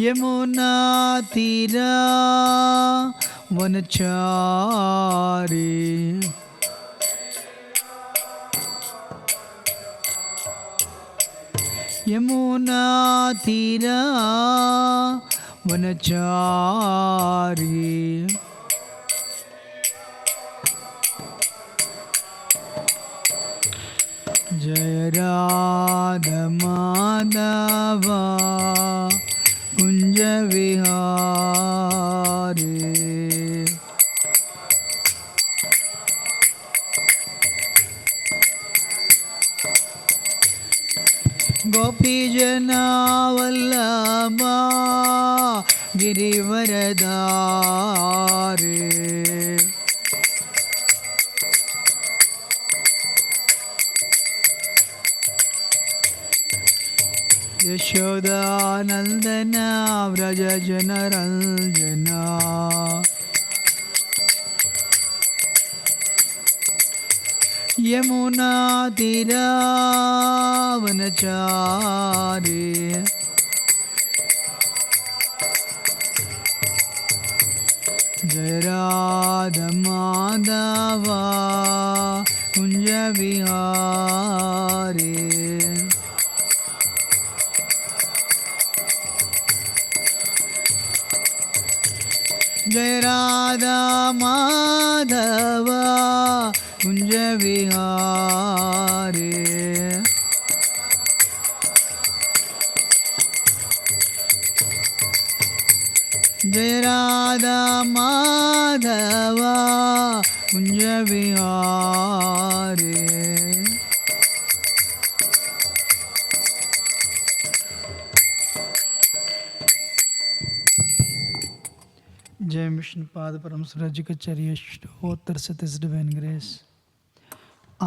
यमुना तीरा वनचारी यमुना तीरा वनचारी जय राधा माधव कुंज विहारी गोपी जना वल्लभा गिरिवरधारी यशोदानंदन व्रज जनरंजना यमुना तीरा वनचारी जय राधा माधव कुंज विहारी जय राधा माधव कुंज विहारी जय राधा माधव कुंज विहारी जय विष्णुपाद परम सूरज कचर्य स्तोत्र से दिस डिवाइन ग्रेस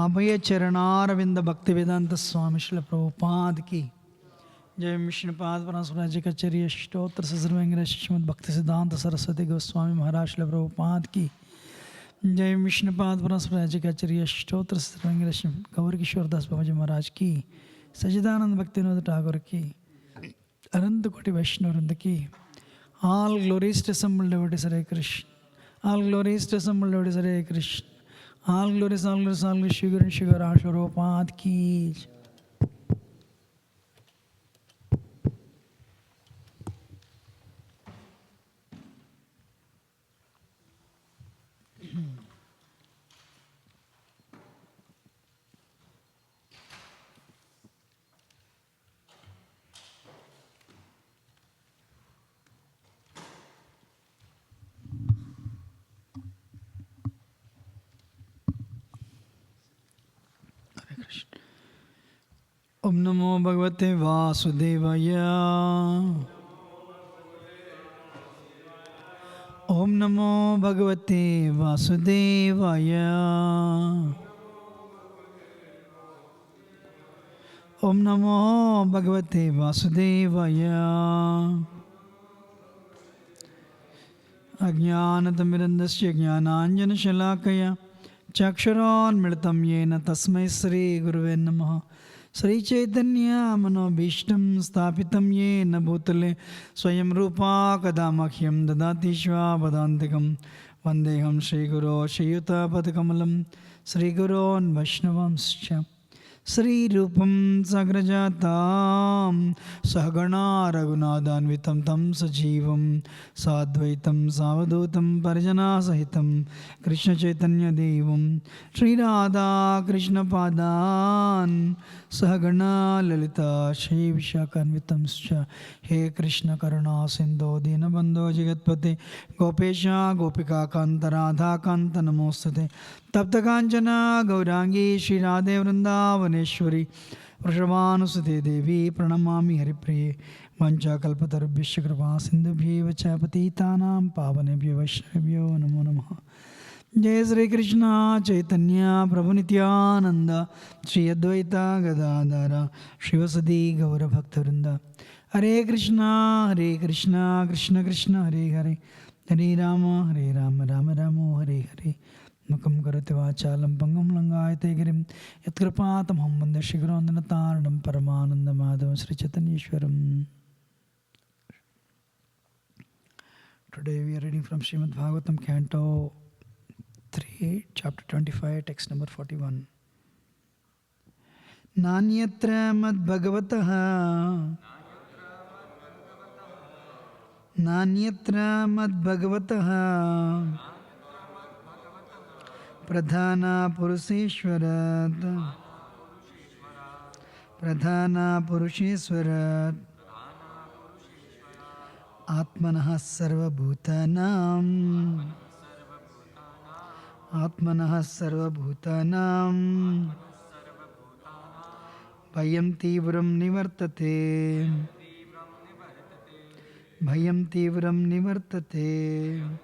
अभय चरणारविंद भक्ति वेदांत स्वामी श्रील प्रभुपाद की जय विष्णुपाद परम सूरज कचर्य स्तोत्र से डिवाइन ग्रेस श्रीमद् भक्ति सिद्धांत सरस्वती गोस्वामी महाराज श्रील प्रभुपाद की जय विष्णुपाद परम सूरज कचर्य स्तोत्र से डिवाइन ग्रेस गौर किशोर दास बाबा जी महाराज की सच्चिदानंद भक्तिविनोद ठाकुर की अनंत कोटि वैष्णव वृंद की All glories to assembled devotees, Hare Krishna. All glories to assembled devotees, Hare Krishna. All glories, all glories, all glories, Sugar and Sugar, Ashwarapad ki. Om Namo Bhagavate Vasudevaya. Om Namo Bhagavate Vasudevaya. Om Namo Bhagavate Vasudevaya. Ajnanatamidandasya jnananjana shalakaya Chakshuronmritam yena tasmai Sri Guruve Namaha. Sri Chaitanya Manobhishtam Sthapitam Yena Bhutale Swayam Rupa Kadamakhyam Dadati Shvabadantikam Vandeham Shri Guru Shiyuta Padakamalam Sri Guru Vaishnavamscha Sri Rupam Sagrajatam Sahagana Raghunathanvitam Tam Sajivam Sadvaitam Savadutam Parijana Sahitam Krishna Chaitanya Devam Sri Radha Krishna Padan Sahagana Lalita Shri Vishakhanvitamscha He Krishna Karuna Sindho Dinabandho Jagatpate Gopesha Gopika Kanta Radha Kanta Namostate Tapta Kanchana Gaurangi Shri Radhe Vrindavaneshwari Vrishabhanusute Devi Pranamami Haripriye Vancha Kalpatarubhyasya Kripa Sindhubhyev cha Patitanam Pavanebhyo Vaishnavabhyo Namo Namaha Jai Sri Krishna Chaitanya Prabhu Nityananda Shri Advaita Gadadhara Shivasadi Gaura Bhaktarinda Hare Krishna Krishna Krishna Hare Hare Hare Rama Rama Rama Hare Hare Mukam karate vachalam pangam langayate girim yatkripatam hambande shigrondana taranam paramananda madhavam Sri Chaitanyeshwaram. Today we are reading from Śrimad Bhāgavatam, Canto 3, Chapter 25, text number 41. Nanyatra mad bhagavataha Nanyatra mad bhagavataha Pradhana Purusheshwarat Pradhana Purusheshwarat Atmanah Sarvabhutanam Atmanah Sarvabhutanam Bhayam Tivram Nivartate Bhayam Tivram Nivartate.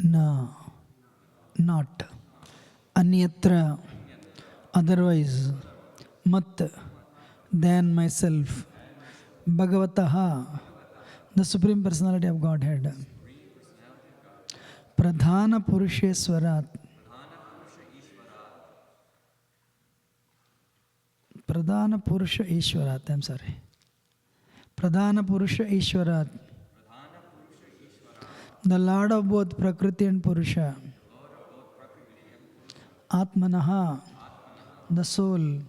No, not anyatra, otherwise, mat, than myself, Bhagavataha, the Supreme Personality of Godhead, Pradhana Purusheswarat, Pradhana Purusha Ishwarat, I'm sorry, Pradhana Purusha Ishwarat, the Lord of both Prakriti and Purusha, Atmanaha, the soul,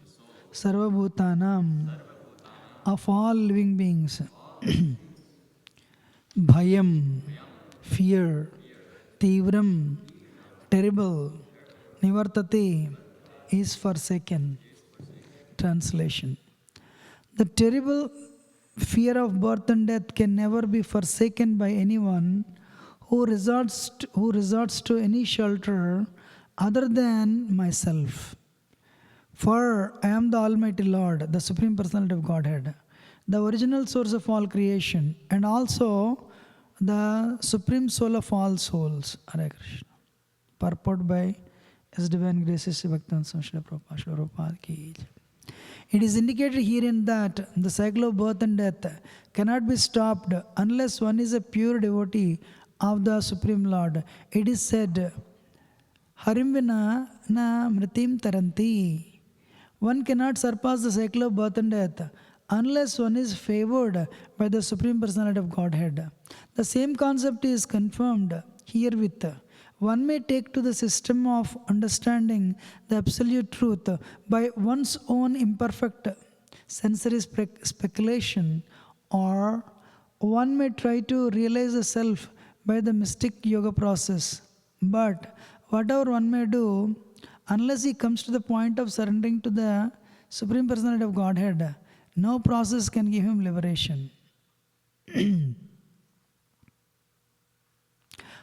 Sarvabhutanam, of all living beings, Bhayam, fear, Tivram, terrible, Nivartate, is forsaken. Translation. The terrible fear of birth and death can never be forsaken by anyone who resorts to any shelter other than myself. For I am the Almighty Lord, the Supreme Personality of Godhead, the original source of all creation, and also the Supreme Soul of all souls. Hare Krishna. Purport by His Divine Graces Bhaktan Swami Prabhupada ki. It is indicated herein that the cycle of birth and death cannot be stopped unless one is a pure devotee of the Supreme Lord. It is said, Harimvina na mritim taranti. One cannot surpass the cycle of birth and death unless one is favored by the Supreme Personality of Godhead. The same concept is confirmed herewith. One may take to the system of understanding the absolute truth by one's own imperfect sensory speculation, or one may try to realize the self by the mystic yoga process. But whatever one may do, unless he comes to the point of surrendering to the Supreme Personality of Godhead, no process can give him liberation.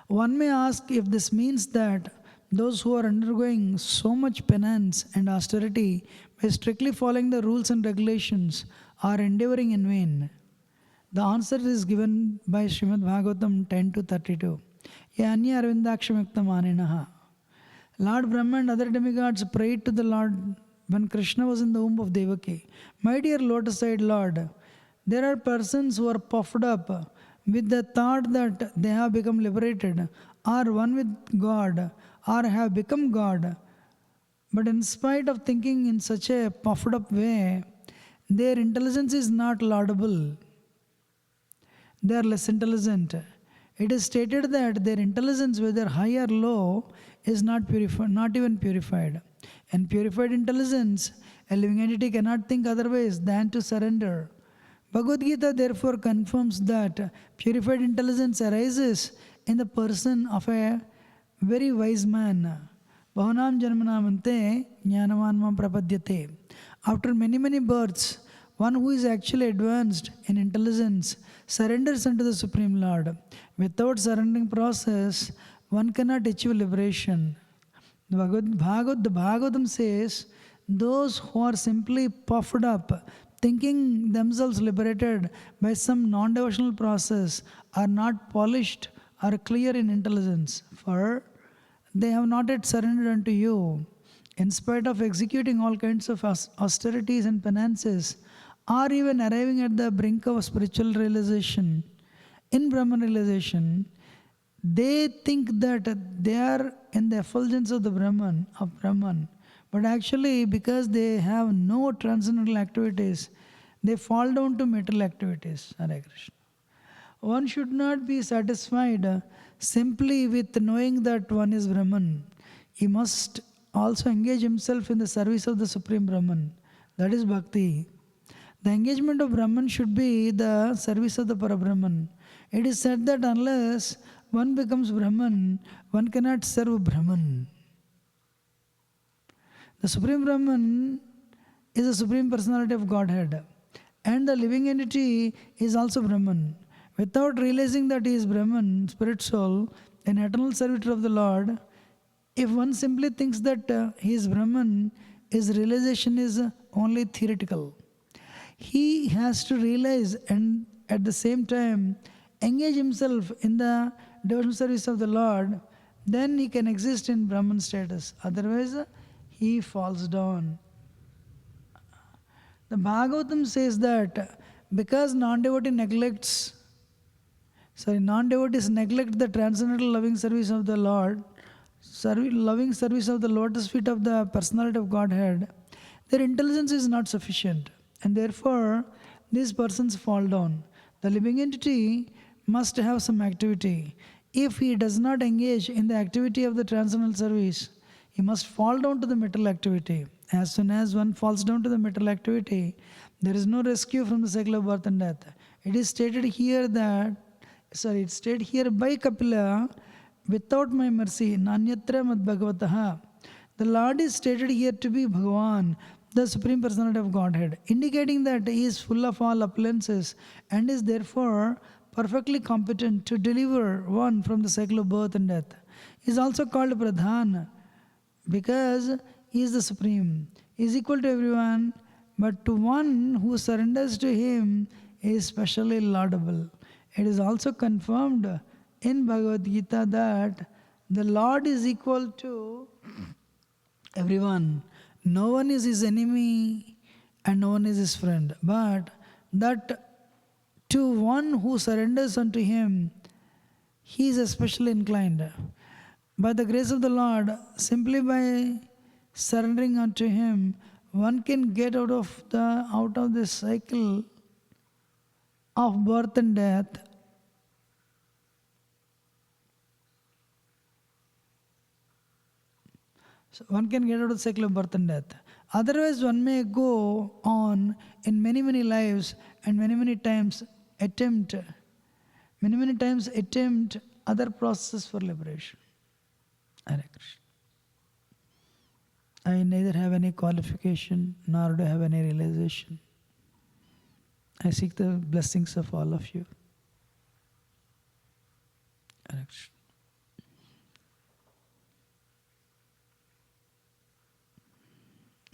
One may ask if this means that those who are undergoing so much penance and austerity by strictly following the rules and regulations are endeavoring in vain. The answer is given by Śrimad Bhāgavatam 10-32. Yanya Arvindaksham Maninaha. Lord Brahma and other demigods prayed to the Lord when Krishna was in the womb of Devaki. My dear lotus-eyed Lord, there are persons who are puffed up with the thought that they have become liberated, are one with God, or have become God. But in spite of thinking in such a puffed up way, their intelligence is not laudable. They are less intelligent. It is stated that their intelligence, whether high or low, is not even purified. In purified intelligence, a living entity cannot think otherwise than to surrender. Bhagavad Gita therefore confirms that purified intelligence arises in the person of a very wise man. Bahunam janmanamante jnanavanmam prapadyate. After many births, one who is actually advanced in intelligence surrenders unto the Supreme Lord. Without surrendering process, one cannot achieve liberation. The Bhagavatam says, those who are simply puffed up, thinking themselves liberated by some non-devotional process, are not polished or clear in intelligence, for they have not yet surrendered unto you. In spite of executing all kinds of austerities and penances, or even arriving at the brink of spiritual realization, in Brahman realization, they think that they are in the effulgence of the Brahman, but actually because they have no transcendental activities, they fall down to material activities. Hare Krishna. One should not be satisfied simply with knowing that one is Brahman. He must also engage himself in the service of the Supreme Brahman. That is Bhakti. The engagement of Brahman should be the service of the Parabrahman. It is said that unless one becomes Brahman, one cannot serve Brahman. The Supreme Brahman is the Supreme Personality of Godhead, and the living entity is also Brahman. Without realizing that he is Brahman, spirit soul, an eternal servitor of the Lord, if one simply thinks that he is Brahman, his realization is only theoretical. He has to realize and at the same time engage himself in the devotional service of the Lord, then he can exist in Brahman status. Otherwise, he falls down. The Bhagavatam says that because non-devotees neglect the transcendental loving service of the Lord, loving service of the lotus feet of the personality of Godhead, their intelligence is not sufficient, and therefore these persons fall down. The living entity must have some activity. If he does not engage in the activity of the transcendental service, he must fall down to the material activity. As soon as one falls down to the material activity, there is no rescue from the cycle of birth and death. It is stated here by Kapila, without my mercy, Nanyatra Mad Bhagavataha. The Lord is stated here to be Bhagavan, the Supreme Personality of Godhead, indicating that he is full of all appearances and is therefore perfectly competent to deliver one from the cycle of birth and death. He is also called Pradhan because he is the Supreme. He is equal to everyone, but to one who surrenders to him, he is specially laudable. It is also confirmed in Bhagavad Gita that the Lord is equal to everyone. No one is his enemy and no one is his friend. But that to one who surrenders unto him, he is especially inclined. By the grace of the Lord, simply by surrendering unto him, one can get out of this cycle of birth and death. So one can get out of the cycle of birth and death. Otherwise, one may go on in many lives and many times attempt other processes for liberation. Hare Krishna. I neither have any qualification nor do I have any realization. I seek the blessings of all of you.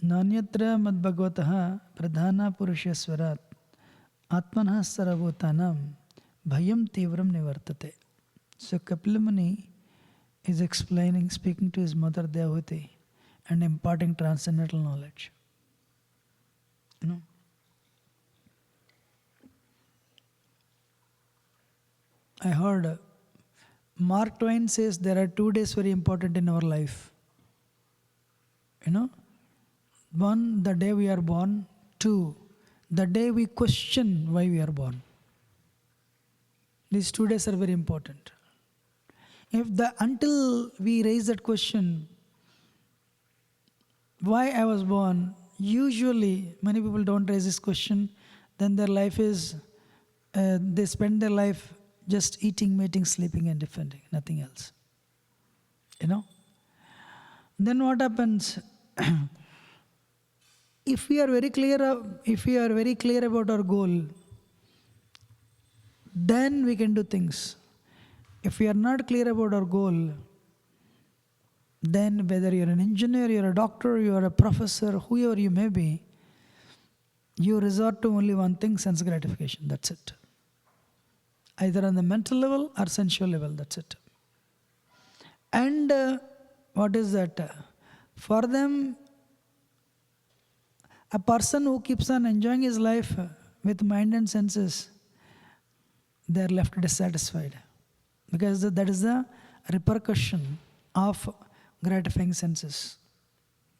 Nanyatra mad bhagavataha pradhana purusheswarat atmanah sarabhutanam bhayam tivram nivartate. So Kapila Muni is explaining, speaking to his mother Devahuti and imparting transcendental knowledge. I heard Mark Twain says there are 2 days very important in our life. One, the day we are born. 2, the day we question why we are born. These 2 days are very important. Until we raise that question, why I was born, usually many people don't raise this question, then their life is, they spend their life just eating, mating, sleeping and defending, nothing else. Then what happens? If we are very clear about our goal, then we can do things. If we are not clear about our goal, then whether you're an engineer, you're a doctor, you're a professor, whoever you may be, you resort to only one thing, sense gratification. That's it. Either on the mental level or sensual level, that's it. And what is that? For them, a person who keeps on enjoying his life with mind and senses, they are left dissatisfied. Because that is the repercussion of gratifying senses.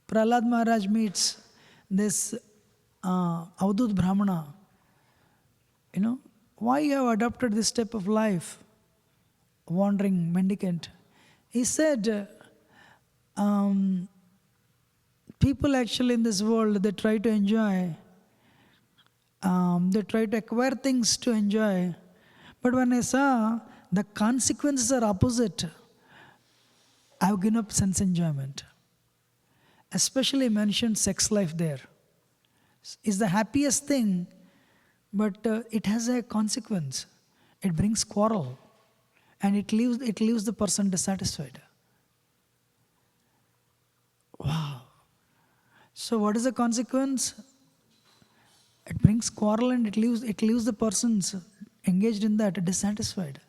Prahlad Maharaj meets this Avadut Brahmana. Why you have adopted this type of life? Wandering mendicant. He said, people actually in this world, they try to enjoy, they try to acquire things to enjoy. But when I saw the consequences are opposite, I have given up sense enjoyment. Especially mentioned sex life there. It's the happiest thing, but it has a consequence. It brings quarrel, and it leaves the person dissatisfied. Wow. So what is the consequence? It brings quarrel and it leaves the persons engaged in that dissatisfied.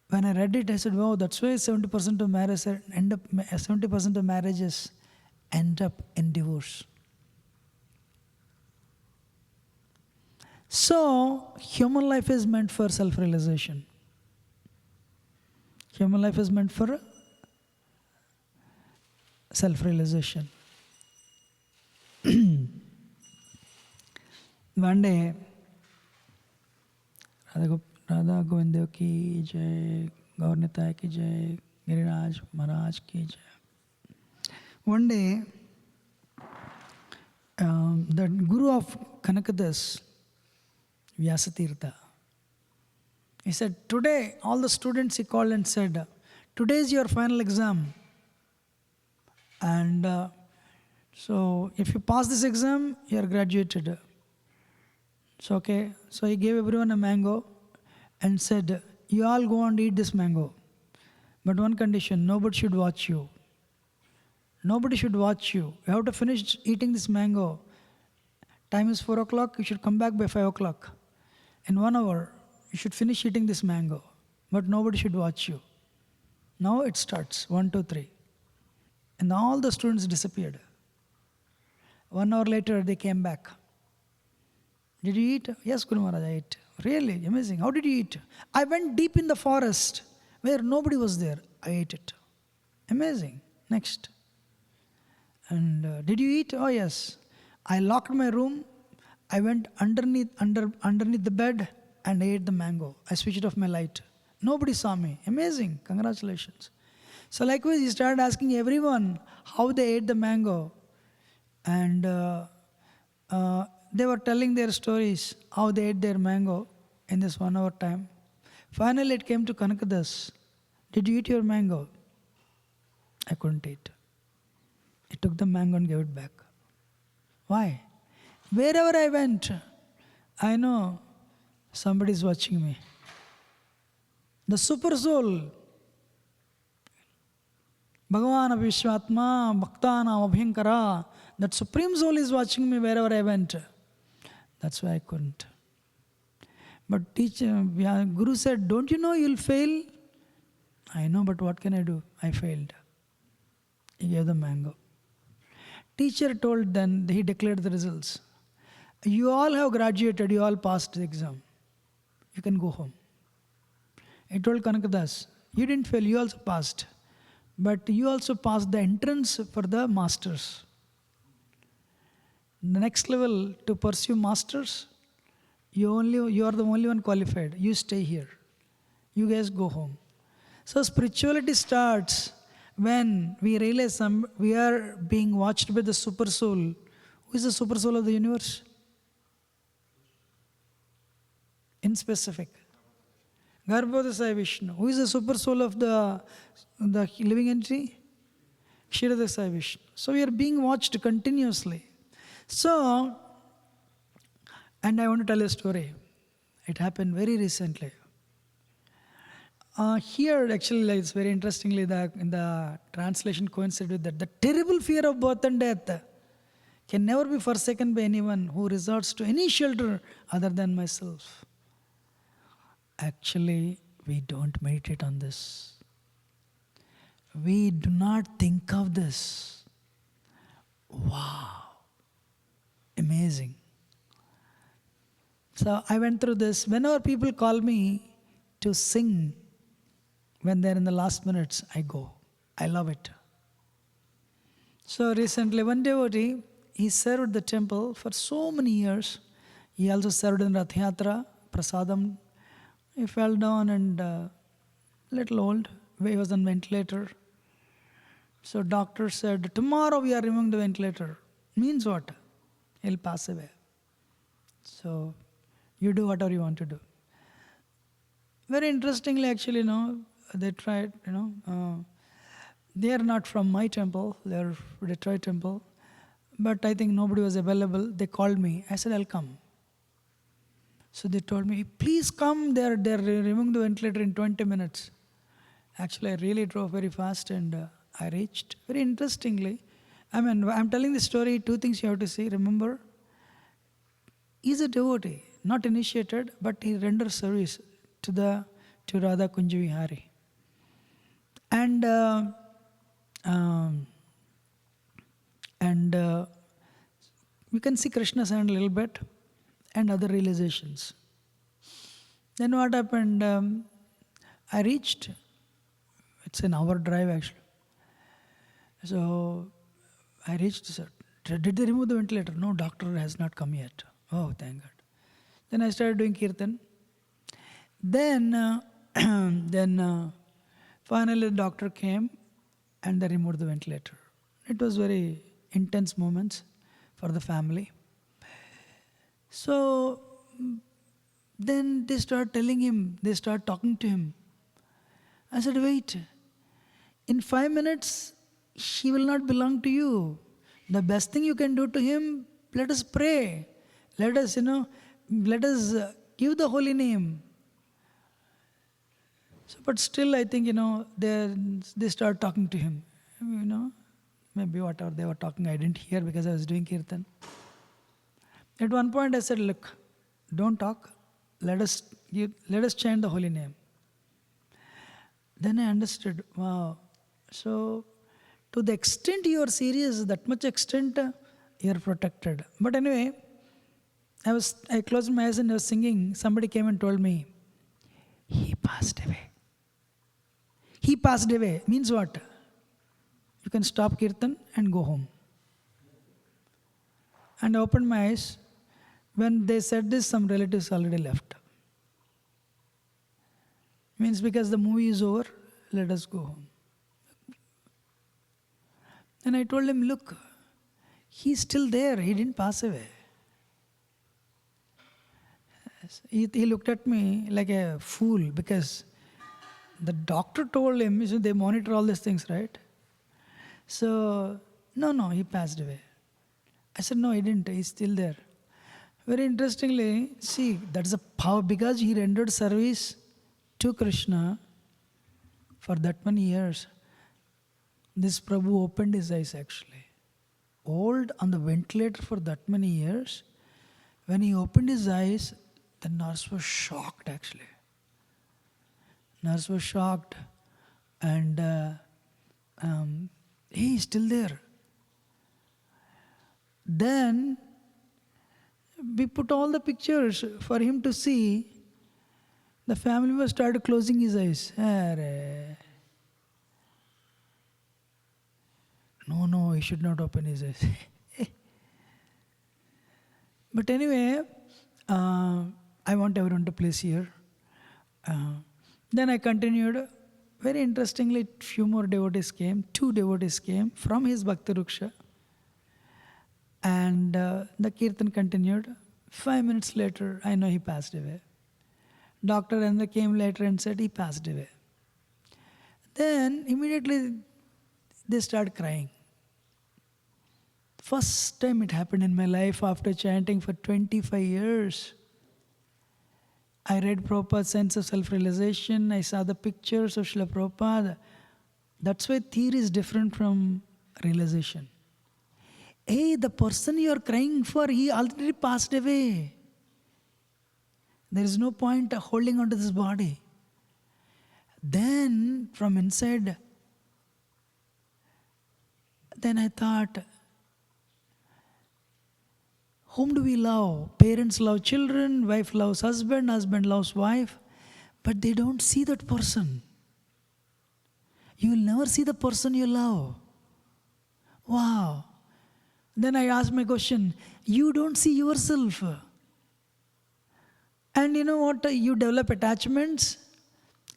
When I read it, I said, wow, that's why 70% of marriages end up in divorce. So, human life is meant for self-realization. Human life is meant for self-realization. One day, Radha Govindev ki jai, Gaur Nitai ki jai, Giriraj Maharaj ki jai. One day, the guru of Kanakadas, Vyasatirtha, he said, today, all the students he called and said, today is your final exam. And so, if you pass this exam, you are graduated. So, okay. So, he gave everyone a mango and said, you all go and eat this mango. But one condition, nobody should watch you. Nobody should watch you. You have to finish eating this mango. Time is 4 o'clock, you should come back by 5 o'clock. In 1 hour, you should finish eating this mango. But nobody should watch you. Now it starts, 1, 2, 3. And all the students disappeared. 1 hour later, they came back. Did you eat? Yes, Guru Maharaj, I ate. Really? Amazing. How did you eat? I went deep in the forest where nobody was there. I ate it. Amazing. Next. And did you eat? Oh, yes. I locked my room. I went underneath the bed and I ate the mango. I switched off my light. Nobody saw me. Amazing. Congratulations. So likewise, he started asking everyone how they ate the mango. And they were telling their stories, how they ate their mango in this 1 hour time. Finally, it came to Kanakadas. Did you eat your mango? I couldn't eat. He took the mango and gave it back. Why? Wherever I went, I know somebody is watching me. The super soul, Bhagavan Vishwatma, Bhaktana Abhinkara, that supreme soul is watching me wherever I went. That's why I couldn't. But Guru said, don't you know you'll fail? I know, but what can I do? I failed. He gave the mango. Teacher told then, he declared the results. You all have graduated, you all passed the exam. You can go home. He told Kanakadas, you didn't fail, you also passed. But you also passed the entrance for the masters. The next level to pursue masters, you are the only one qualified. You stay here. You guys go home. So spirituality starts when we realize we are being watched by the super soul. Who is the super soul of the universe? In specific. Garbhoda Sai Vishnu. Who is the super soul of the living entity? Kshiroda Sai Vishnu. So we are being watched continuously. So, and I want to tell a story. It happened very recently. Here, actually, it's very interestingly, in the translation coincided with that. The terrible fear of birth and death can never be forsaken by anyone who resorts to any shelter other than myself. Actually, we don't meditate on this. We do not think of this. Wow. Amazing. So I went through this. Whenever people call me to sing, when they're in the last minutes, I go. I love it. So recently, one devotee, he served the temple for so many years. He also served in Rath Yatra, Prasadam. He fell down and little old. He was on ventilator. So doctor said, tomorrow we are removing the ventilator. Means what? He'll pass away. So you do whatever you want to do. Very interestingly, actually, they tried, they are not from my temple, they are Detroit temple. But I think nobody was available. They called me. I said, I'll come. So they told me, please come, they're removing the ventilator in 20 minutes. Actually, I really drove very fast and I reached. Very interestingly, I'm telling the story, two things you have to see. Remember, he's a devotee, not initiated, but he renders service to Radha Kunja Vihari. And we can see Krishna's hand a little bit and other realizations. Then what happened? I reached. It's an hour drive actually. So I reached. Sir, did they remove the ventilator? No, doctor has not come yet. Oh, thank God. Then I started doing kirtan. Then finally the doctor came and they removed the ventilator. It was very intense moments for the family. So then they start telling him, they start talking to him. I said, wait, in 5 minutes, he will not belong to you. The best thing you can do to him, let us pray. Let us, let us give the holy name. So, but still, I think, they start talking to him. Maybe whatever they were talking, I didn't hear because I was doing kirtan. At one point, I said, look, don't talk. Let us chant the holy name. Then I understood, wow. So, to the extent you are serious, that much extent you are protected. But anyway, I closed my eyes and I was singing. Somebody came and told me, he passed away. He passed away. Means what? You can stop kirtan and go home. And I opened my eyes. When they said this, some relatives already left. Means because the movie is over, let us go home. And I told him, look, he's still there. He didn't pass away. He looked at me like a fool because the doctor told him, they monitor all these things, right? So No, he passed away. I said, no, he didn't. He's still there. Very interestingly, see, that's a power because he rendered service to Krishna for that many years. This Prabhu opened his eyes actually. Old on the ventilator for that many years. When he opened his eyes, the nurse was shocked actually. Nurse was shocked and he is still there. Then we put all the pictures for him to see. The family members started closing his eyes. No, he should not open his eyes. But anyway, I want everyone to place here. Then I continued. Very interestingly, few more devotees came. 2 devotees came from his Bhakti Ruksha. And the kirtan continued. 5 minutes later, I know he passed away. Dr. Endra came later and said he passed away. Then immediately they started crying. First time it happened in my life after chanting for 25 years. I read Prabhupada's Sense of Self-Realization. I saw the pictures of Srila Prabhupada. That's why theory is different from realization. Hey, the person you are crying for, he already passed away. There is no point holding on to this body. Then, from inside, then I thought, whom do we love? Parents love children, wife loves husband, husband loves wife, but they don't see that person. You will never see the person you love. Wow. Then I asked my question, you don't see yourself. And you know what? You develop attachments,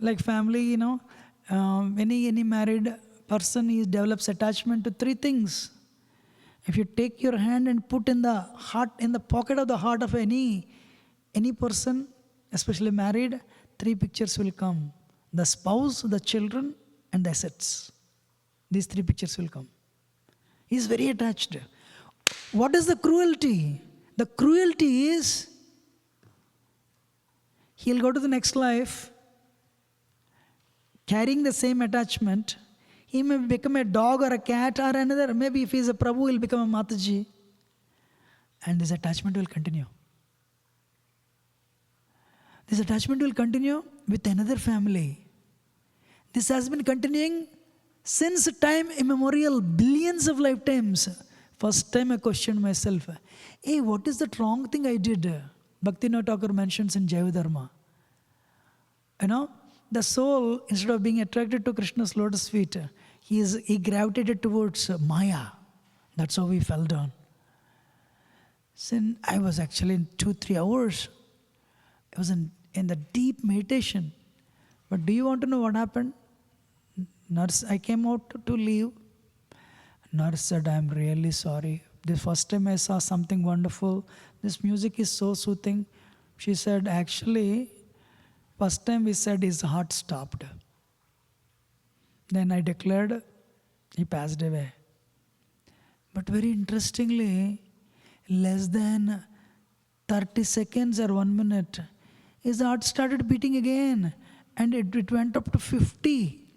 like family, any married person, he develops attachment to 3 things. If you take your hand and put in the heart, in the pocket of the heart of any person, especially married, 3 pictures will come. The spouse, the children, and the assets. These 3 pictures will come. He is very attached. What is the cruelty? The cruelty is, he'll go to the next life, carrying the same attachment. He may become a dog or a cat or another. Maybe if he is a Prabhu, he'll become a Mataji. And this attachment will continue. This attachment will continue with another family. This has been continuing since time immemorial, billions of lifetimes. First time I questioned myself. Hey, what is that wrong thing I did? Bhaktivinoda Thakur mentions in Jaiva Dharma. The soul, instead of being attracted to Krishna's lotus feet, he gravitated towards Maya. That's how we fell down. Then I was actually in 2-3 hours. I was in the deep meditation. But do you want to know what happened? Nurse, I came out to leave. Nurse said, I'm really sorry. The first time I saw something wonderful. This music is so soothing. She said, actually, first time we said his heart stopped. Then I declared he passed away. But very interestingly, less than 30 seconds or 1 minute, his heart started beating again. And it went up to 50.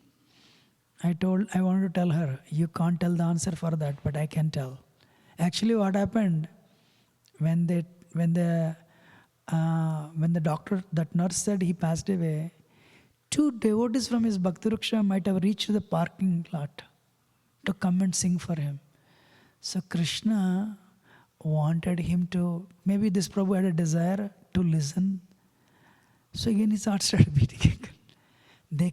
I wanted to tell her, you can't tell the answer for that, but I can tell. Actually, what happened when the doctor, that nurse said he passed away, 2 devotees from his Bhakti Ruksha might have reached the parking lot to come and sing for him. So Krishna wanted him to, maybe this Prabhu had a desire to listen. So again his heart started beating. They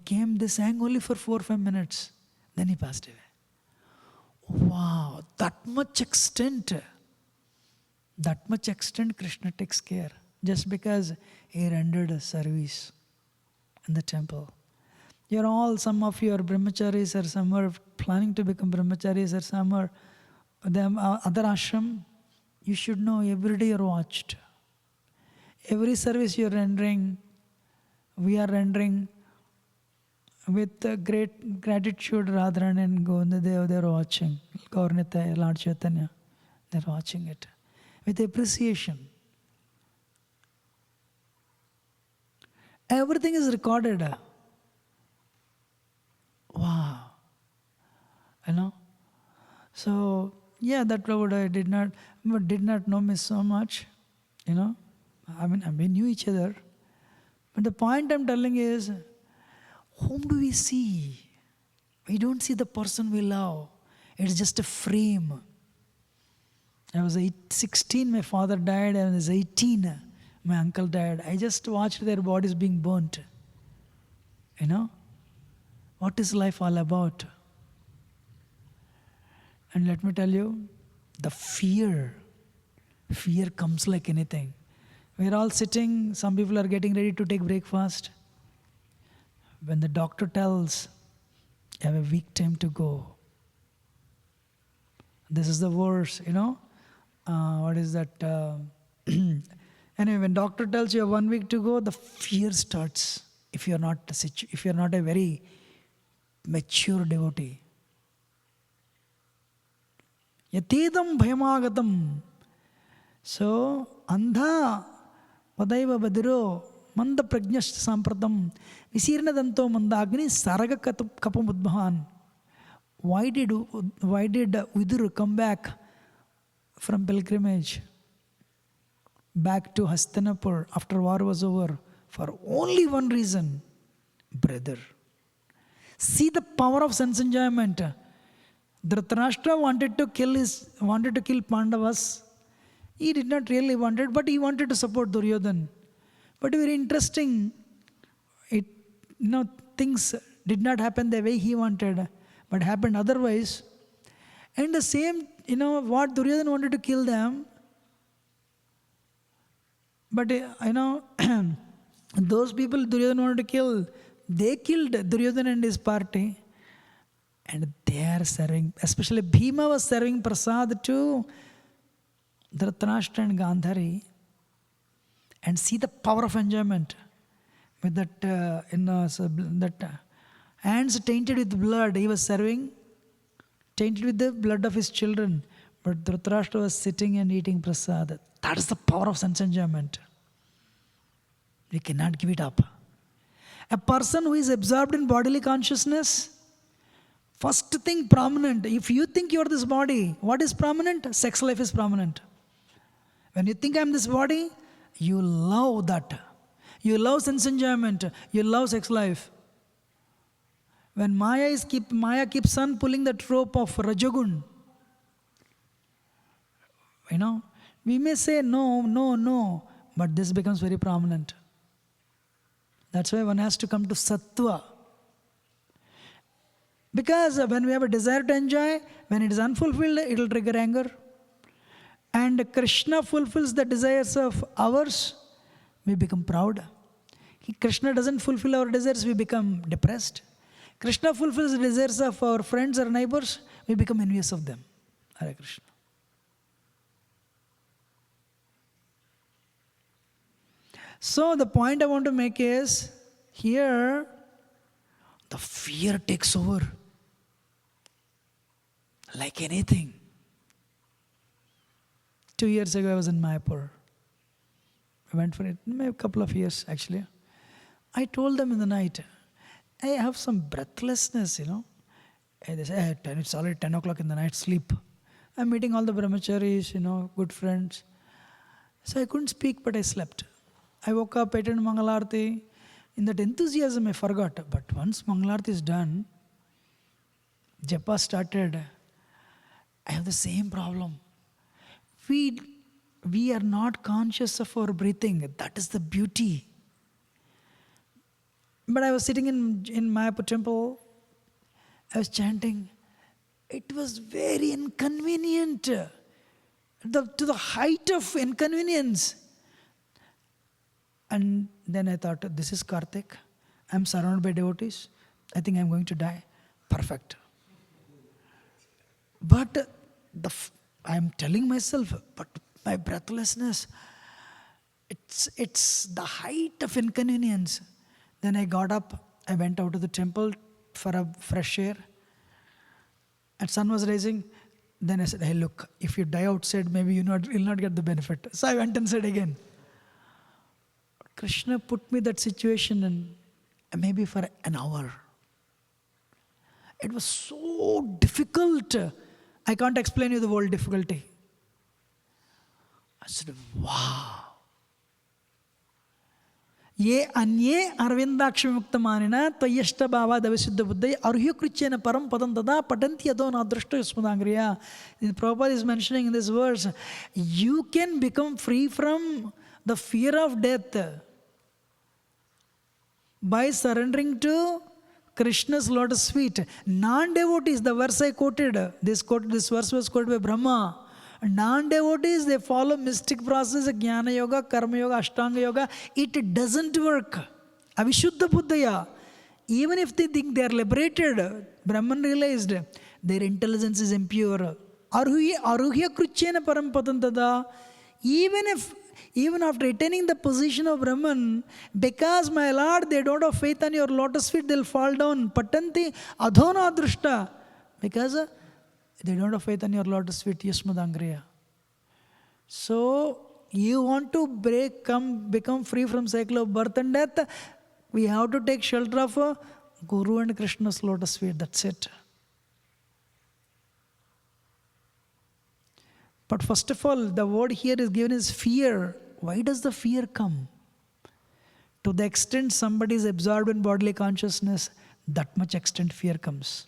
sang only for 4-5 minutes. Then he passed away. Wow, that much extent Krishna takes care. Just because he rendered a service in the temple. Some of you are brahmacharis, or some are planning to become brahmacharis, or some are other ashram. You should know every day you're watched. Every service you're rendering, we are rendering with great gratitude. Radharan and Govindadev, they're watching. Gaurnita, Lord Chaitanya. They're watching it with appreciation. Everything is recorded. Wow. So, yeah, that Prabhupada did not know me so much. We knew each other. But the point I'm telling is, whom do we see? We don't see the person we love. It's just a frame. I was 16, my father died. I was 18, my uncle died. I just watched their bodies being burnt. What is life all about? And let me tell you, the fear comes like anything. We're all sitting, some people are getting ready to take breakfast. When the doctor tells, you have a week time to go. This is the worst, what is that? Anyway, when doctor tells you have 1 week to go, the fear starts. If you're not a very mature devotee. Yatedam bhayamagatam. So, andha vadaiva badiro manda prajnash sampratam visirna danto manda agni saraga kapam udbhavan. Why did Vidur come back from pilgrimage back to Hastinapur after war was over? For only one reason, brother. See the power of sense enjoyment. Dhritarashtra wanted to kill Pandavas. He did not really want it, but he wanted to support Duryodhan. But very interesting, things did not happen the way he wanted, but happened otherwise. And the same, what Duryodhan wanted to kill them, but those people Duryodhan wanted to kill, they killed Duryodhan and his party. And they are serving, especially Bhima was serving prasad to Dhritarashtra and Gandhari. And see the power of enjoyment. With that hands tainted with blood, he was serving, tainted with the blood of his children. But Dhritarashtra was sitting and eating prasad. That is the power of sense enjoyment. We cannot give it up. A person who is absorbed in bodily consciousness, first thing prominent, if you think you are this body, what is prominent? Sex life is prominent. When you think I am this body, you love that. You love sense enjoyment. You love sex life. When Maya keeps on pulling the trope of Rajagun, we may say no, but this becomes very prominent. That's why one has to come to Sattva. Because when we have a desire to enjoy, when it is unfulfilled, it will trigger anger. And Krishna fulfills the desires of ours, we become proud. Krishna doesn't fulfill our desires, we become depressed. Krishna fulfills the desires of our friends or neighbors, we become envious of them. Hare Krishna. So the point I want to make is, here, the fear takes over. Like anything. 2 years ago, I was in Mayapur. I went for it, maybe a couple of years actually. I told them in the night, I have some breathlessness, And they say, it's already 10 o'clock in the night, sleep. I'm meeting all the brahmacharis, good friends. So I couldn't speak, but I slept. I woke up, attended Mangalarti. In that enthusiasm, I forgot. But once Mangalarti is done, Japa started. I have the same problem. We are not conscious of our breathing. That is the beauty. But I was sitting in Mayapur temple. I was chanting. It was very inconvenient. To the height of inconvenience. And then I thought, this is Karthik. I'm surrounded by devotees. I think I'm going to die. Perfect. But I'm telling myself, but my breathlessness, it's the height of inconvenience. Then I got up. I went out to the temple for a fresh air. And sun was rising. Then I said, hey, look, if you die outside, maybe you'll not get the benefit. So I went and said again. Krishna put me that situation and maybe for an hour. It was so difficult. I can't explain you the word difficulty. I said, wow. Ye anye arvindakshimuktamanina tvayashta bhava davisiddha buddhaya arhya krityena param padam tada patanti ado nadrashta yasmadangriya. Prabhupada is mentioning in this verse, you can become free from the fear of death by surrendering to Krishna's lotus feet. Non-devotees, the verse I quoted, this verse was quoted by Brahma. Non-devotees, they follow mystic process, Jnana Yoga, Karma Yoga, Ashtanga Yoga. It doesn't work. Avishuddha Buddhaya. Even if they think they are liberated, Brahman realized their intelligence is impure. Aruhya Krutyena Param Patantada. Even after attaining the position of Brahman, because my Lord, they don't have faith on your lotus feet, they'll fall down. Patanti adhona adrushta. Because they don't have faith on your lotus feet, yasmadangriya. So, you want to become free from cycle of birth and death, we have to take shelter of Guru and Krishna's lotus feet. That's it. But first of all, the word here is given as fear. Why does the fear come? To the extent somebody is absorbed in bodily consciousness, that much extent fear comes.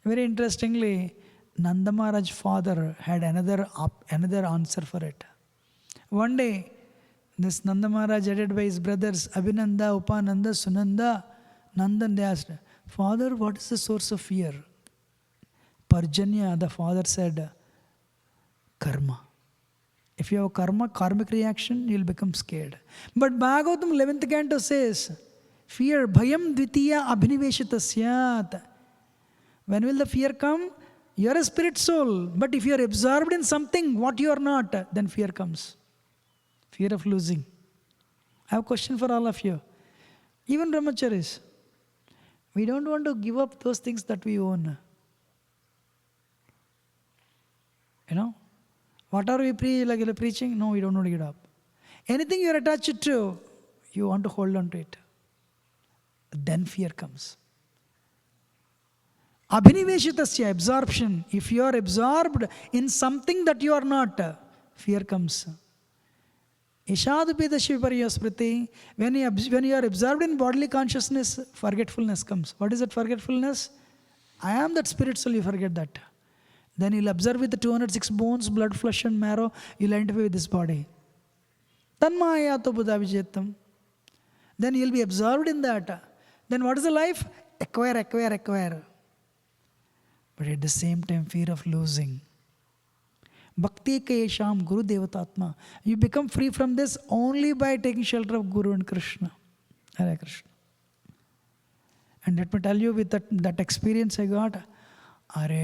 Very interestingly, Nanda Maharaj's father had another answer for it. One day, this Nanda Maharaj, headed by his brothers Abhinanda, Upananda, Sunanda, Nandan, they asked, Father, what is the source of fear? Parjanya, the father said, karma. If you have karmic reaction, you'll become scared. But Bhāgavatam 11th canto says, fear, bhayam dvitiya abhiniveshita syat. When will the fear come? You are a spirit soul. But if you are absorbed in something, what you are not, then fear comes. Fear of losing. I have a question for all of you. Even brahmacharis, we don't want to give up those things that we own. You know, what are we preaching? No, we don't want to give up. Anything you are attached to, you want to hold on to it. Then fear comes. Abhiniveshitasya, absorption. If you are absorbed in something that you are not, fear comes. Ishadupedasya viparyaspriti. When you are absorbed in bodily consciousness, forgetfulness comes. What is that forgetfulness? I am that spirit soul, you forget that. Then you'll observe with the 206 bones, blood, flesh and marrow, you'll identify with this body. Tanmayato buddha vijetam. Then you'll be absorbed in that. Then what is the life? Acquire. But at the same time, fear of losing. Bhakti kayesham Guru Devatatma. You become free from this only by taking shelter of Guru and Krishna. Hare Krishna. And let me tell you, with that experience I got,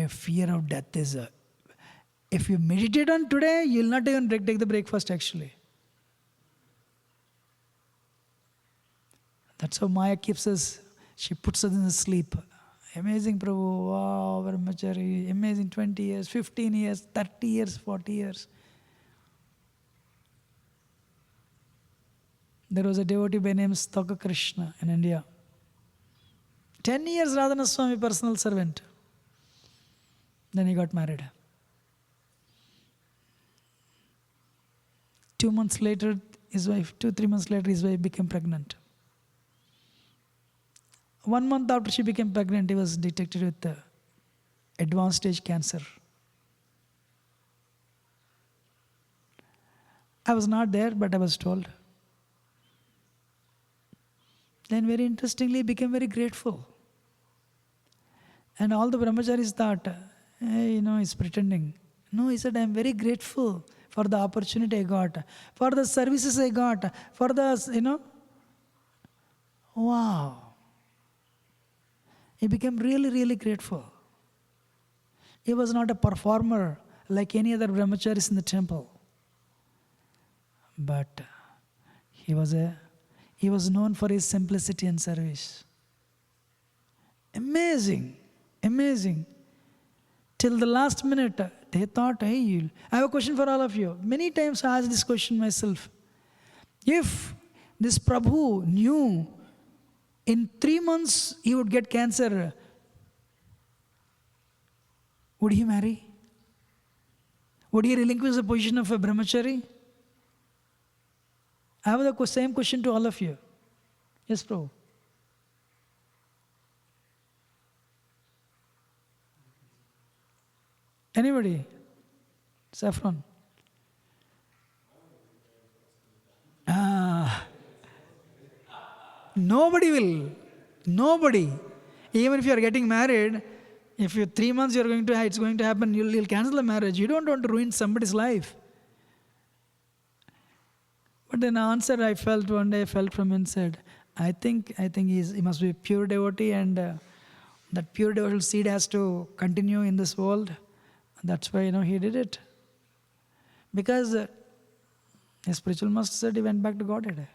fear of death is if you meditate on today, you'll not even take the breakfast actually. That's how Maya keeps us, she puts us in the sleep. Amazing Prabhu, wow, Brahmachari, amazing 20 years, 15 years, 30 years, 40 years. There was a devotee by name Stoka Krishna in India. 10 years Radhana Swami, personal servant. Then he got married. 2 months later, 2-3 months later, his wife became pregnant. 1 month after she became pregnant, he was detected with advanced stage cancer. I was not there, but I was told. Then very interestingly, he became very grateful. And all the brahmacharis thought, hey, he's pretending. No, he said, I'm very grateful for the opportunity I got, for the services I got, for the, Wow. He became really, really grateful. He was not a performer like any other brahmacharis in the temple. But he was known for his simplicity and service. Amazing Amazing. Till the last minute, they thought, hey, I have a question for all of you. Many times I asked this question myself. If this Prabhu knew in 3 months he would get cancer, would he marry? Would he relinquish the position of a brahmachari? I have the same question to all of you. Yes, Prabhu. Anybody? Saffron. Nobody will. Nobody. Even if you are getting married, if you 3 months it's going to happen, you'll cancel the marriage. You don't want to ruin somebody's life. But an answer I felt one day, I felt from inside. I think he must be a pure devotee, and that pure devotional seed has to continue in this world. That's why he did it. Because his spiritual master said he went back to Godhead.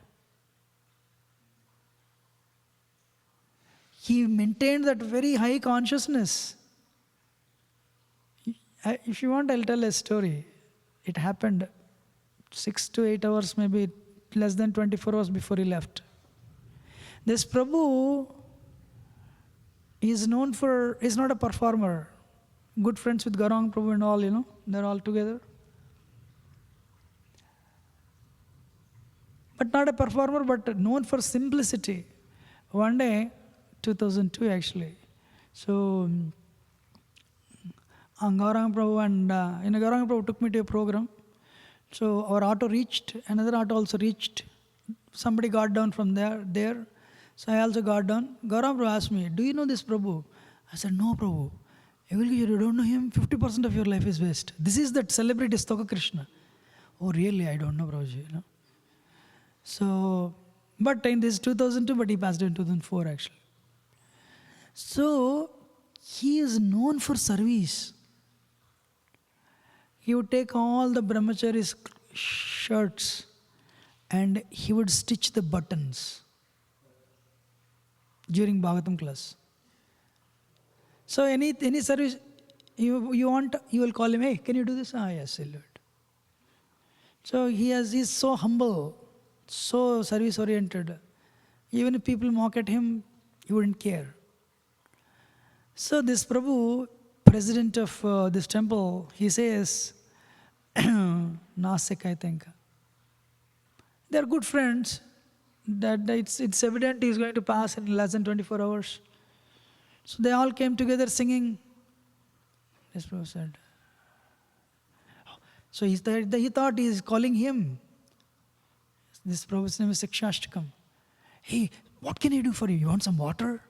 He maintained that very high consciousness. If you want, I'll tell a story. It happened 6 to 8 hours, maybe less than 24 hours before he left. This Prabhu is known for, is not a performer. Good friends with Gauranga Prabhu and all, they're all together. But not a performer, but known for simplicity. One day, 2002 actually. So, Gauranga Prabhu and Gauranga Prabhu took me to a program. So our auto reached, another auto also reached. Somebody got down from there. So I also got down. Gauranga Prabhu asked me, do you know this Prabhu? I said, no Prabhu. You don't know him, 50% of your life is waste. This is that celebrity Stoka Krishna. Oh really, I don't know Prabhuji. So, but in this 2002, but he passed in 2004 actually. So, he is known for service. He would take all the brahmachari's shirts and he would stitch the buttons during Bhāgavatam class. So any service you want, you will call him, hey, can you do this? Yes, I'll do it. So he's so humble, so service oriented. Even if people mock at him, he wouldn't care. So this Prabhu, president of this temple, he says, Nasik, I think. They are good friends. That it's evident he's going to pass in less than 24 hours. So they all came together singing. This Prabhu said. So he thought he is calling him. This Prabhu's name is Sikshashtakam. Hey, what can I do for you? You want some water?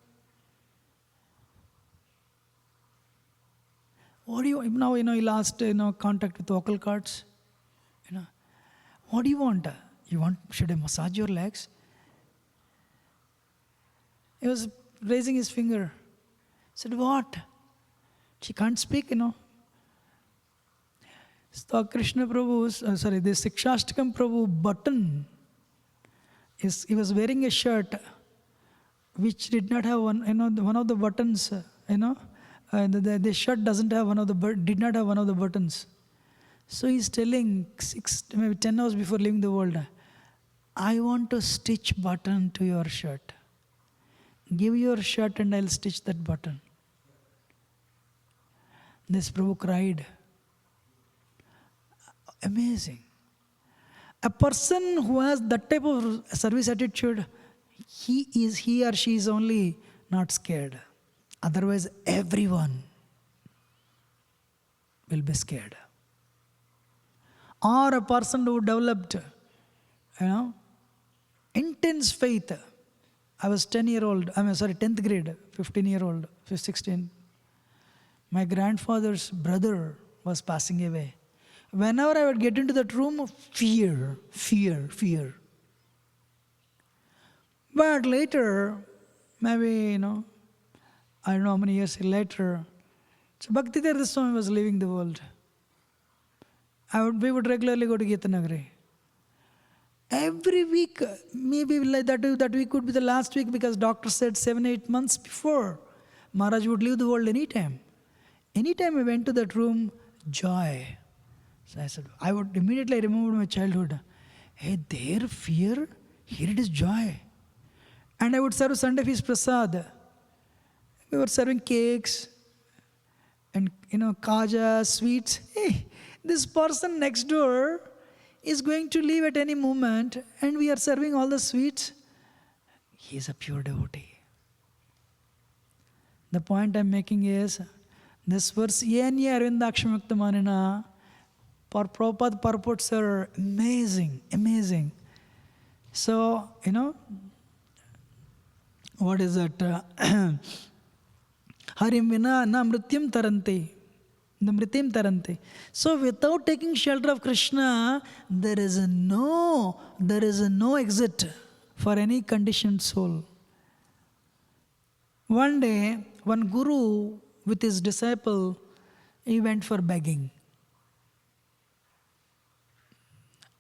What do you, now, he lost, contact with vocal cords. What do you want? Should I massage your legs? He was raising his finger. Said, what? She can't speak, So Krishna Prabhu's, the Sikshashtakam Prabhu button, he was wearing a shirt which did not have one of the buttons, the shirt doesn't have did not have one of the buttons. So he's telling maybe 10 hours before leaving the world, I want to stitch button to your shirt. Give your shirt and I'll stitch that button. This Prabhu cried. Amazing. A person who has that type of service attitude, he or she is only not scared. Otherwise, everyone will be scared. Or a person who developed, intense faith. I was 10th grade, 15-year-old, 16. My grandfather's brother was passing away. Whenever I would get into that room, fear. But later, maybe, I don't know how many years later, so Bhaktivedanta Swami was leaving the world. We would regularly go to Geetanagari. Every week, maybe like that week could be the last week because doctor said 7-8 months before, Maharaj would leave the world anytime. Anytime I went to that room, joy. So I said, I would immediately remember my childhood. Hey, there fear, here it is joy. And I would serve Sunday feast prasad. We were serving cakes and kaja, sweets. Hey, this person next door is going to leave at any moment and we are serving all the sweets. He is a pure devotee. The point I'm making is, this verse, Yenya Arvindakshamaktamanina, for Prabhupada purports are amazing, amazing. So, what is it? Harim vina na mrityam tarante. The mrityam tarante. So, without taking shelter of Krishna, there is no exit for any conditioned soul. One day, one guru with his disciple, he went for begging.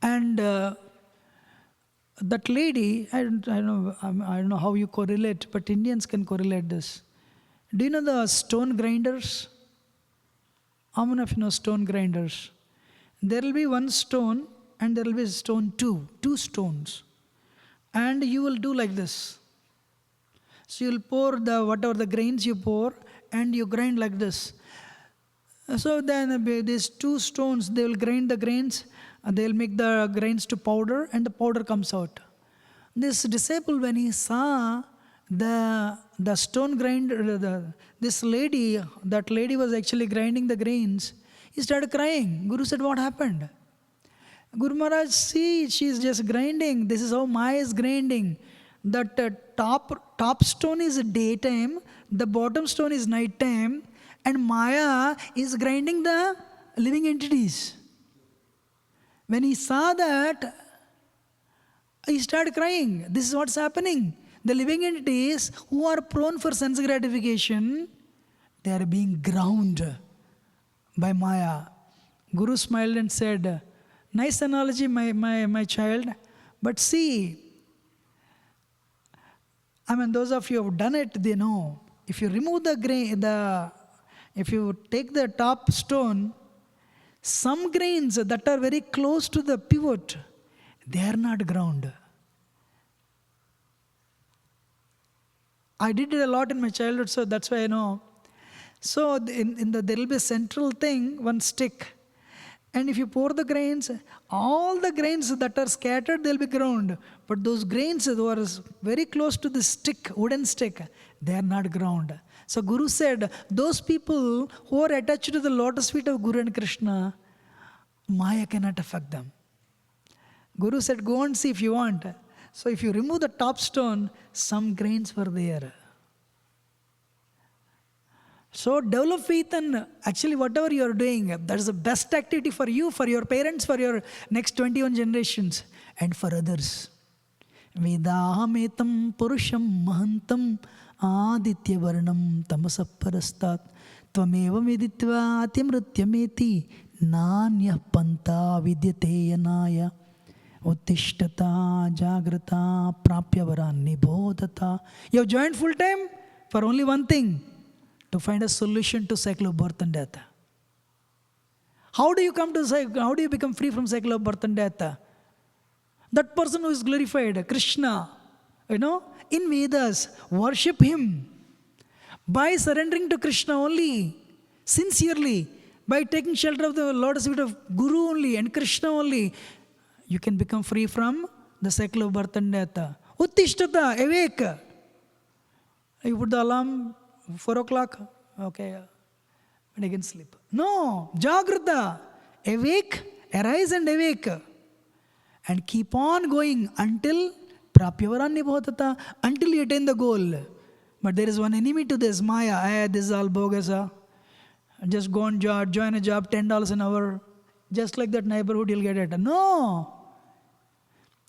And that lady, I don't know how you correlate, but Indians can correlate this. Do you know the stone grinders? How many of you know stone grinders? There will be one stone and there will be stone two stones. And you will do like this. So you will pour whatever the grains you pour and you grind like this. So then these two stones, they will grind the grains, they will make the grains to powder and the powder comes out. This disciple, when he saw the stone grinder, this lady, that lady was actually grinding the grains, he started crying. Guru said, what happened? Guru Maharaj, see, she is just grinding. This is how Maya is grinding. That top stone is daytime, the bottom stone is nighttime, and Maya is grinding the living entities. When he saw that, he started crying. This is what's happening. The living entities who are prone for sense gratification, they are being ground by Maya. Guru smiled and said, nice analogy, my child, but see, those of you who have done it, they know. If you remove if you take the top stone, some grains that are very close to the pivot, they are not ground. I did it a lot in my childhood, so that's why I know. So there will be a central thing, one stick. And if you pour the grains, all the grains that are scattered, they'll be ground. But those grains that are very close to the stick, wooden stick, they are not ground. So Guru said, those people who are attached to the lotus feet of Guru and Krishna, Maya cannot affect them. Guru said, go and see if you want. So if you remove the top stone, some grains were there. So develop faith and actually whatever you are doing, that is the best activity for you, for your parents, for your next 21 generations and for others. Vedahametam purusham mahantam aditya varnam tamasapparastat tvameva meditva atimrutyameti nanya panta vidyate yanaya uttishtata jagrata prapyavaran nibodhata. You have joined full time for only one thing, to find a solution to cycle of birth and death. How do you become free from cycle of birth and death? That person who is glorified, Krishna, in Vedas, worship him by surrendering to Krishna only, sincerely, by taking shelter of the lotus feet of Guru only and Krishna only, you can become free from the cycle of birth and death. Uttishtata, awake. You put the alarm 4 o'clock, okay, and again sleep. No, Jagrata, awake, arise and awake. And keep on going until Prapyavaran Nibhotata, until you attain the goal. But there is one enemy to this, Maya. This is all bogus. Just go and join a job, $10 an hour. Just like that neighborhood, you'll get it. No.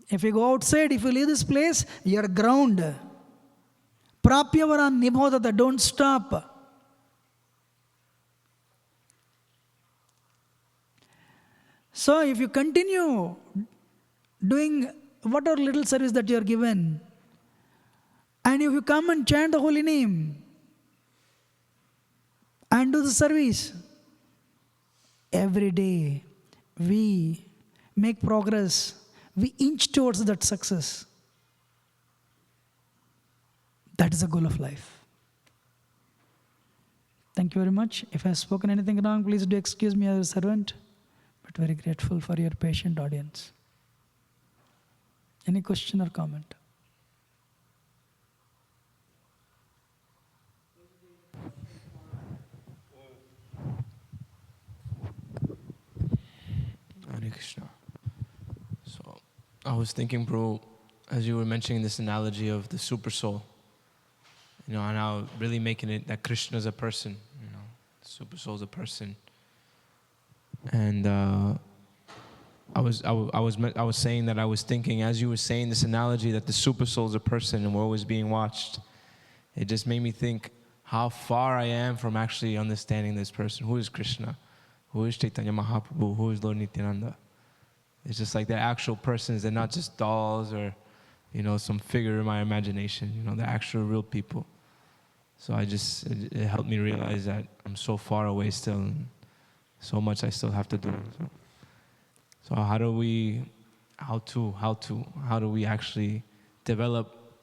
If you go outside, if you leave this place, you're ground. Prapyavaran Nibhodata, don't stop. So if you continue doing whatever little service that you are given, and if you come and chant the holy name, and do the service. Every day we make progress. We inch towards that success. That is the goal of life. Thank you very much. If I have spoken anything wrong, please do excuse me as a servant, but very grateful for your patient audience. Any question or comment? Hare Krishna. So, I was thinking, bro, as you were mentioning this analogy of the super soul, and how really making it that Krishna is a person, the super soul is a person. And I was saying that I was thinking, as you were saying this analogy that the super soul is a person and we're always being watched, it just made me think how far I am from actually understanding this person. Who is Krishna? Who is Chaitanya Mahaprabhu? Who is Lord Nityananda? It's just like they're actual persons. They're not just dolls or, some figure in my imagination. They're actual real people. So it helped me realize that I'm so far away still and so much I still have to do. So how do we actually develop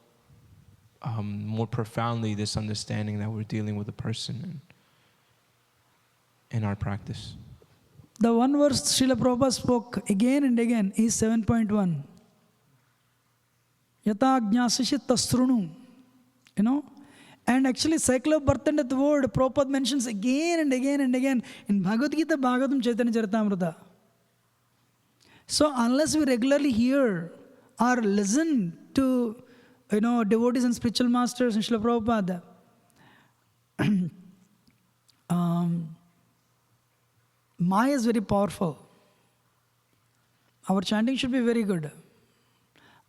more profoundly this understanding that we're dealing with a person in our practice? The one verse Srila Prabhupada spoke again and again is 7.1. Yata jnasishit tasrunu. And actually cycle of birth and death word Prabhupada mentions again and again and again in Bhagavad Gita, Bhagavatam, Chaitanya Charitamrita. So unless we regularly hear or listen to devotees and spiritual masters and Srila Prabhupada, Maya is very powerful. Our chanting should be very good.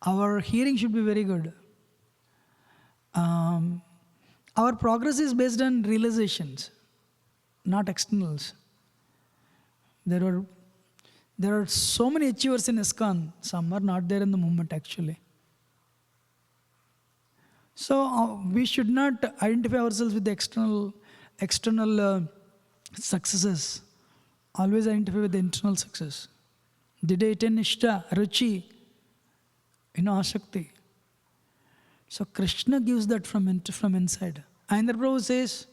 Our hearing should be very good. Our progress is based on realizations, not externals. There are so many achievers in ISKCON. Some are not there in the movement actually. So we should not identify ourselves with the external successes. Always identify with the internal success. Dide Nishta, Ruchi, Ashakti. So Krishna gives that from inside. Ayendra Prabhu says,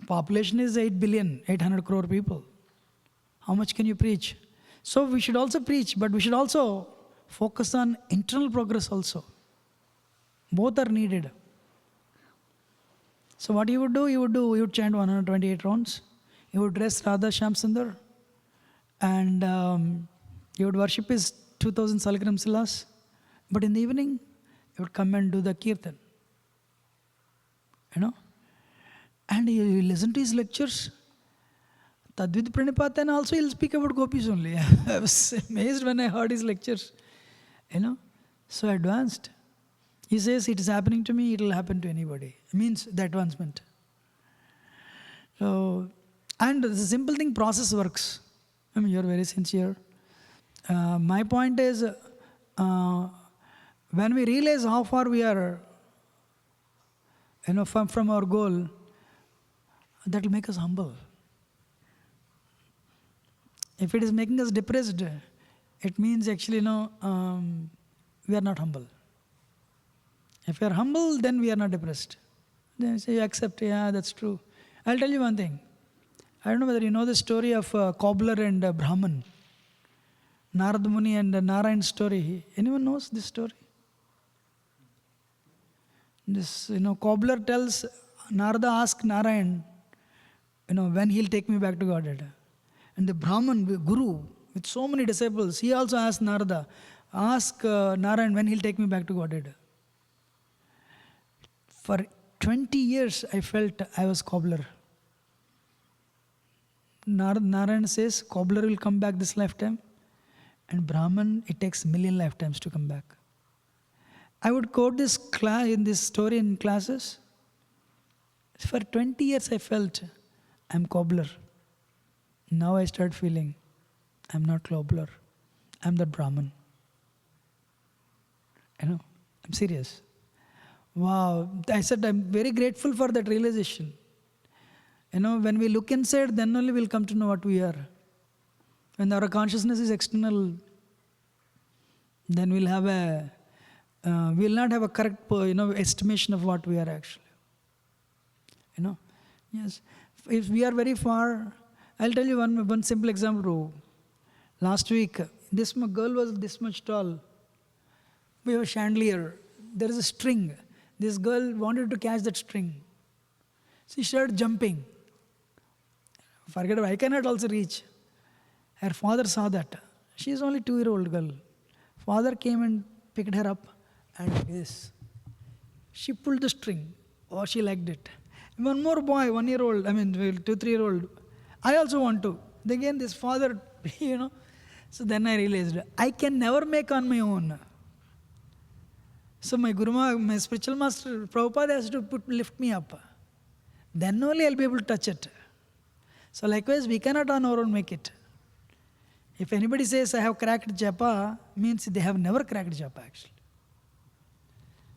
population is 8 billion, 800 crore people. How much can you preach? So we should also preach, but we should also focus on internal progress also. Both are needed. So what you would do, you would chant 128 rounds. You would dress Radha Shyam and you would worship his 2000 Salagram Silas. But in the evening, you would come and do the Kirtan. And you listen to his lectures. Tadvid Pranipatan also he'll speak about gopis only. I was amazed when I heard his lectures. So advanced. He says, it is happening to me, it will happen to anybody. It means the advancement. So, and the simple thing, process works. You're very sincere. My point is, when we realize how far we are, from our goal, that will make us humble. If it is making us depressed, it means actually, we are not humble. If we are humble, then we are not depressed. Then say, you accept, yeah, that's true. I'll tell you one thing. I don't know whether you know the story of cobbler and Brahman. Narad Muni and Narayan's story. Anyone knows this story? This, cobbler tells, Narada asks Narayan, when he'll take me back to Godhead. And the Brahman, Guru, with so many disciples, he also asked Narada, ask Narayan when he'll take me back to Godhead. For 20 years, I felt I was cobbler. Narayan says, cobbler will come back this lifetime. And Brahman, it takes 1,000,000 lifetimes to come back. I would quote this story in classes. For 20 years, I felt I'm cobbler. Now I start feeling I'm not cobbler. I'm the Brahman. I'm serious. Wow. I said I'm very grateful for that realization. When we look inside, then only we'll come to know what we are. When our consciousness is external, then we'll not have a correct, estimation of what we are actually. Yes. If we are very far, I'll tell you one simple example. Last week, this girl was this much tall. We have a chandelier. There is a string. This girl wanted to catch that string. She started jumping. Forget it, I cannot also reach. Her father saw that. She is only 2-year-old girl. Father came and picked her up and this. She pulled the string. Oh, she liked it. One more boy, 1-year-old, 2-3-year-old. I also want to. Again, this father, So then I realized, I can never make on my own. So my Guru, my spiritual master, Prabhupada has to lift me up. Then only I'll be able to touch it. So likewise, we cannot on our own make it. If anybody says, I have cracked japa, means they have never cracked japa actually.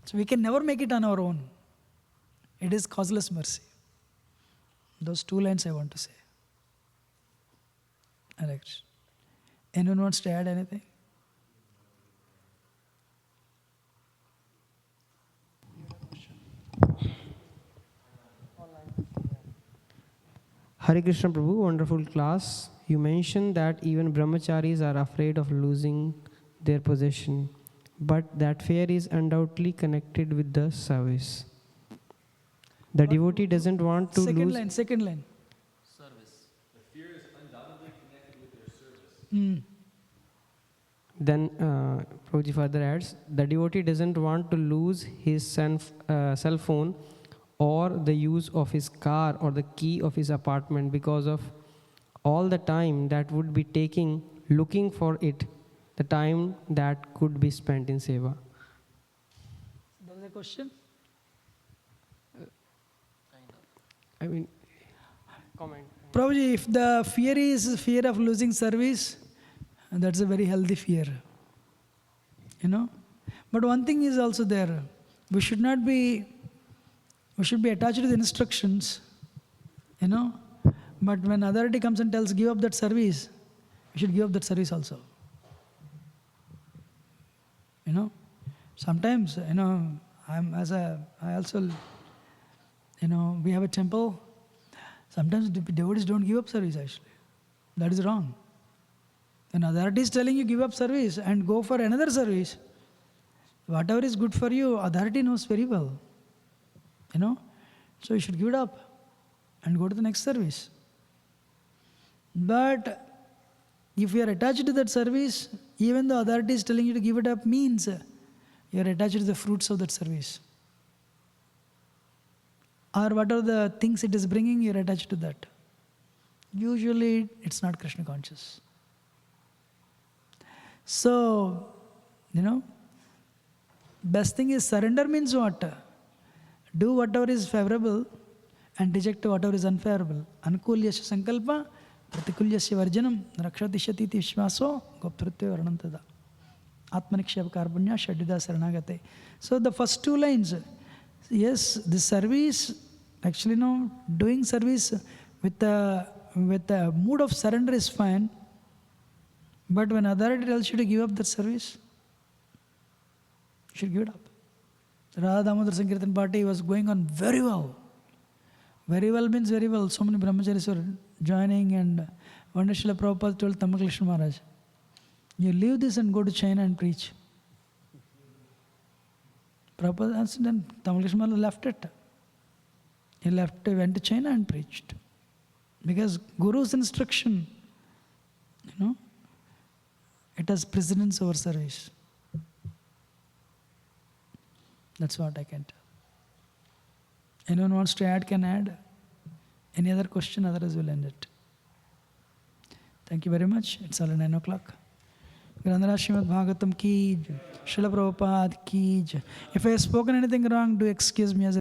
So we can never make it on our own. It is causeless mercy. Those 2 lines I want to say. Alex, anyone wants to add anything? Hare Krishna Prabhu, wonderful class. You mentioned that even brahmacharis are afraid of losing their possession, but that fear is undoubtedly connected with the service. The devotee doesn't want to Second lose... line. Service. The fear is undoubtedly connected with their service. Then Prabhuji further adds, the devotee doesn't want to lose his cell phone or the use of his car or the key of his apartment because of all the time that would be taking looking for it, the time that could be spent in seva. There is a question? Comment. Prabhuji, if the fear is fear of losing service, that's a very healthy fear. But one thing is also there. We should be attached to the instructions, But when authority comes and tells, give up that service, we should give up that service also. Sometimes, we have a temple. Sometimes devotees don't give up service actually. That is wrong. When authority is telling you give up service and go for another service, whatever is good for you, authority knows very well. So you should give it up and go to the next service. But if you are attached to that service, even the authority is telling you to give it up means you are attached to the fruits of that service. Or what are the things it is bringing, you are attached to that. Usually it's not Krishna conscious. So, best thing is surrender means what? Do whatever is favorable and reject whatever is unfavorable. Anukulyasya sankalpa, pratikulyasya varjanam, rakshatishati vishvaso, goptrutya varnantada. Atmaniksheva karpunya, shadida saranagate. So the first 2 lines, yes, the service, actually doing service with a mood of surrender is fine. But when authority tells you to give up that service, you should give it up. Radha Damodar Sankirtan party was going on very well. Very well means very well. So many brahmacharis were joining, and one day Srila Prabhupada told Tamaklisha Maharaj, you leave this and go to China and preach. Prabhupada answered, then Tamaklisha Maharaj left it. He went to China and preached. Because Guru's instruction, it has precedence over service. That's what I can tell. Anyone wants to add can add. Any other question, otherwise we'll end it. Thank you very much. It's all 9 o'clock. Grandhara Śrimad Bhāgavatam ki jai. Srila Prabhupada ki jai. If I have spoken anything wrong, do excuse me as